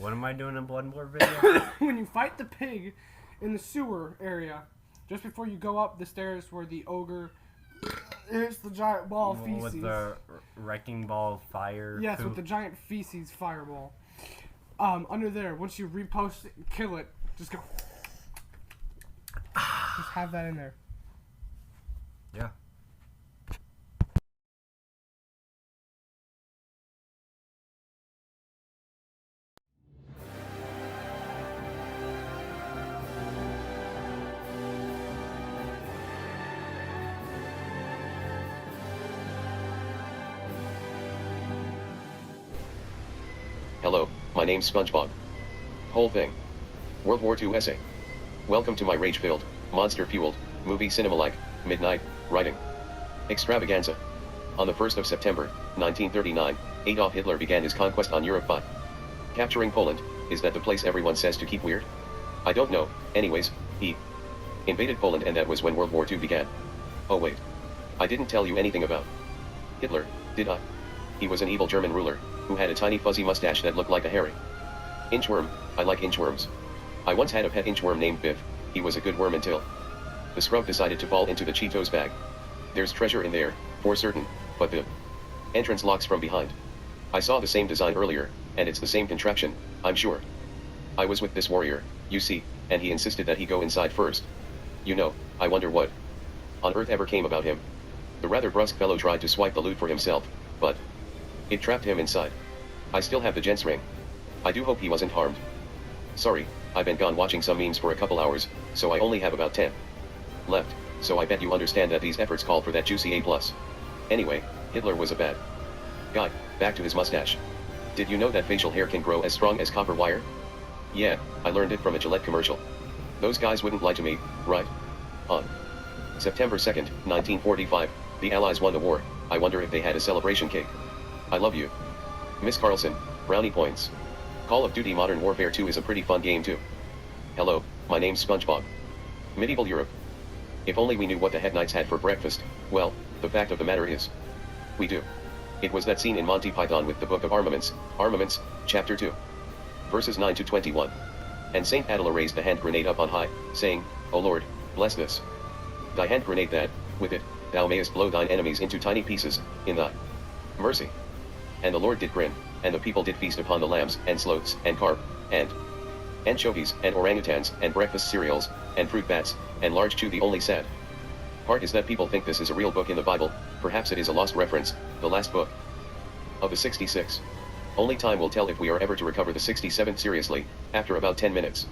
What am I doing in Blood and War video? When you fight the pig in the sewer area, just before you go up the stairs where the ogre hits the giant ball of feces. With the wrecking ball of fire. Yes, with the giant feces fireball. Under there, once you repost it and kill it, just go. Just have that in there. Yeah. Hello, my name's SpongeBob. Whole thing. World War II essay. Welcome to my rage-filled, monster-fueled, movie cinema-like, midnight, writing extravaganza. On the 1st of September, 1939, Adolf Hitler began his conquest on Europe by capturing Poland. Is that the place everyone says to keep weird? I don't know. Anyways, he invaded Poland, and that was when World War II began. Oh wait. I didn't tell you anything about Hitler, did I? He was an evil German ruler, who had a tiny fuzzy mustache that looked like a hairy inchworm. I like inchworms. I once had a pet inchworm named Biff. He was a good worm until the scrub decided to fall into the Cheetos bag. There's treasure in there, for certain, but the entrance locks from behind. I saw the same design earlier, and it's the same contraption, I'm sure. I was with this warrior, you see, and he insisted that he go inside first. You know, I wonder what on earth ever came about him. The rather brusque fellow tried to swipe the loot for himself, but it trapped him inside. I still have the gents ring. I do hope he wasn't harmed. Sorry, I've been gone watching some memes for a couple hours, so I only have about 10 left, so I bet you understand that these efforts call for that juicy A+. Anyway, Hitler was a bad guy. Back to his mustache. Did you know that facial hair can grow as strong as copper wire? Yeah, I learned it from a Gillette commercial. Those guys wouldn't lie to me, right? On September 2nd, 1945, the Allies won the war. I wonder if they had a celebration cake. I love you, Miss Carlson. Brownie points. Call of Duty Modern Warfare 2 is a pretty fun game too. Hello, my name's SpongeBob. Medieval Europe. If only we knew what the head knights had for breakfast. Well, the fact of the matter is, we do. It was that scene in Monty Python with the Book of Armaments, Chapter 2. Verses 9 to 21. And Saint Attila raised the hand grenade up on high, saying, O Lord, bless this thy hand grenade that, with it, thou mayest blow thine enemies into tiny pieces, in thy mercy. And the Lord did grin, and the people did feast upon the lambs, and sloths, and carp, and anchovies, and orangutans, and breakfast cereals, and fruit bats, and large chew. The only sad part is that people think this is a real book in the Bible. Perhaps it is a lost reference, the last book of the 66. Only time will tell if we are ever to recover the 67th seriously. After about 10 minutes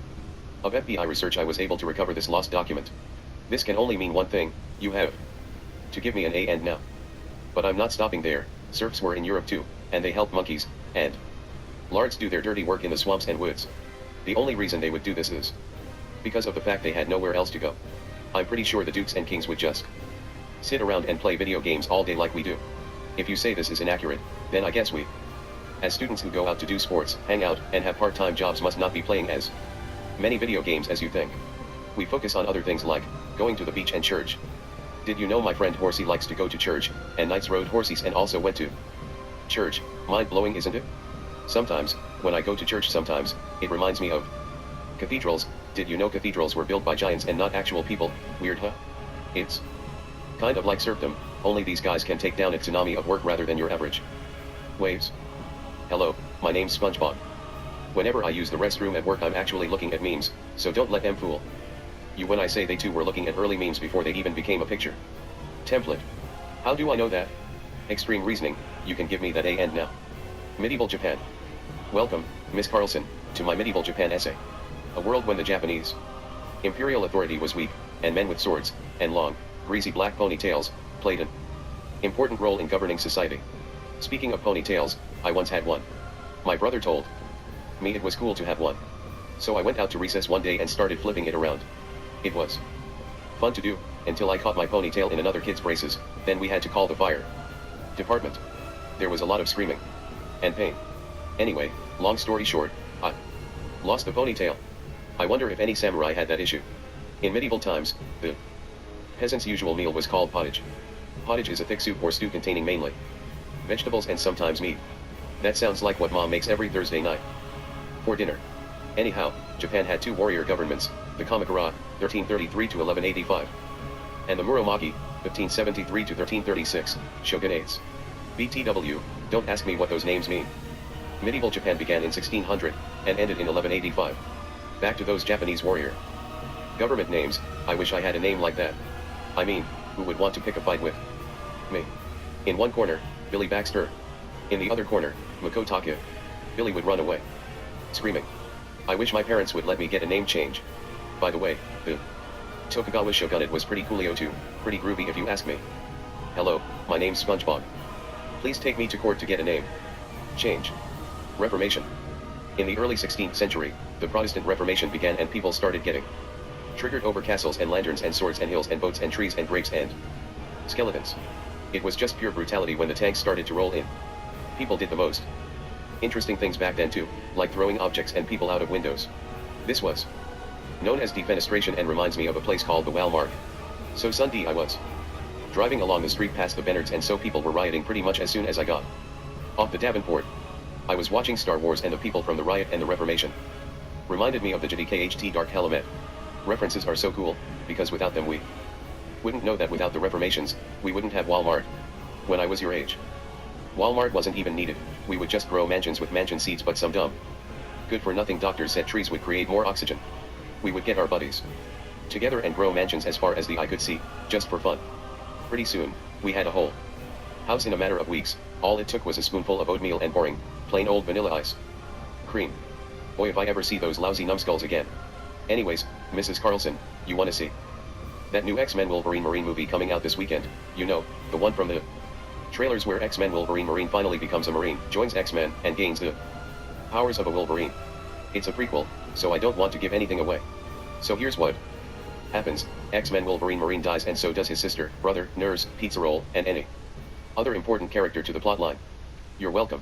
of FBI research, I was able to recover this lost document. This can only mean one thing: you have to give me an A and now. But I'm not stopping there. Serfs were in Europe too, and they helped monkeys and lords do their dirty work in the swamps and woods. The only reason they would do this is because of the fact they had nowhere else to go. I'm pretty sure the dukes and kings would just sit around and play video games all day like we do. If you say this is inaccurate, then I guess we, as students who go out to do sports, hang out, and have part-time jobs, must not be playing as many video games as you think. We focus on other things like going to the beach and church. Did you know my friend Horsey likes to go to church, and Knights rode horses and also went to church? Mind-blowing, isn't it? Sometimes, when I go to church, sometimes it reminds me of cathedrals. Did you know cathedrals were built by giants and not actual people? Weird, huh? It's kind of like serfdom, only these guys can take down a tsunami of work rather than your average waves. Hello, my name's SpongeBob. Whenever I use the restroom at work, I'm actually looking at memes, so don't let them fool you when I say they too were looking at early memes before they even became a picture template. How do I know that? Extreme reasoning. You can give me that A and now. Medieval Japan. Welcome, Miss Carlson, to my Medieval Japan essay. A world when the Japanese imperial authority was weak, and men with swords and long, greasy black ponytails played an important role in governing society. Speaking of ponytails, I once had one. My brother told me it was cool to have one. So I went out to recess one day and started flipping it around. It was fun to do, until I caught my ponytail in another kid's braces. Then we had to call the fire department. There was a lot of screaming and pain. Anyway, long story short, I lost the ponytail. I wonder if any samurai had that issue. In medieval times, the peasants' usual meal was called pottage. Pottage is a thick soup or stew containing mainly vegetables and sometimes meat. That sounds like what Mom makes every Thursday night for dinner. Anyhow, Japan had two warrior governments, the Kamakura, 1333 to 1185, and the Muromachi, 1573 to 1336, shogunates. BTW, don't ask me what those names mean. Medieval Japan began in 1600, and ended in 1185. Back to those Japanese warrior government names. I wish I had a name like that. I mean, who would want to pick a fight with me? In one corner, Billy Baxter. In the other corner, Makotaka. Billy would run away, screaming. I wish my parents would let me get a name change. By the way, the Tokugawa shogunate was pretty coolio too, pretty groovy if you ask me. Hello, my name's SpongeBob. Please take me to court to get a name change. Reformation. In the early 16th century, the Protestant Reformation began and people started getting triggered over castles and lanterns and swords and hills and boats and trees and grapes and skeletons. It was just pure brutality when the tanks started to roll in. People did the most interesting things back then too, like throwing objects and people out of windows. This was known as defenestration and reminds me of a place called the Walmart. So Sunday I was driving along the street past the Bennards and so people were rioting pretty much as soon as I got off the Davenport. I was watching Star Wars and the people from the riot and the Reformation reminded me of the JDKHT Dark Helmet. References are so cool, because without them we wouldn't know that without the Reformations, we wouldn't have Walmart. When I was your age, Walmart wasn't even needed, we would just grow mansions with mansion seeds but some dumb good for nothing doctors said trees would create more oxygen. We would get our buddies together and grow mansions as far as the eye could see, just for fun. Pretty soon, we had a whole house in a matter of weeks. All it took was a spoonful of oatmeal and boring, plain old vanilla ice cream. Boy if I ever see those lousy numbskulls again. Anyways, Mrs. Carlson, you wanna see that new X-Men Wolverine Marine movie coming out this weekend? You know, the one from the trailers where X-Men Wolverine Marine finally becomes a Marine, joins X-Men, and gains the powers of a Wolverine. It's a prequel, so I don't want to give anything away. So here's what happens. X-Men Wolverine Marine dies and so does his sister, brother, nurse, pizza roll, and any other important character to the plotline. You're welcome.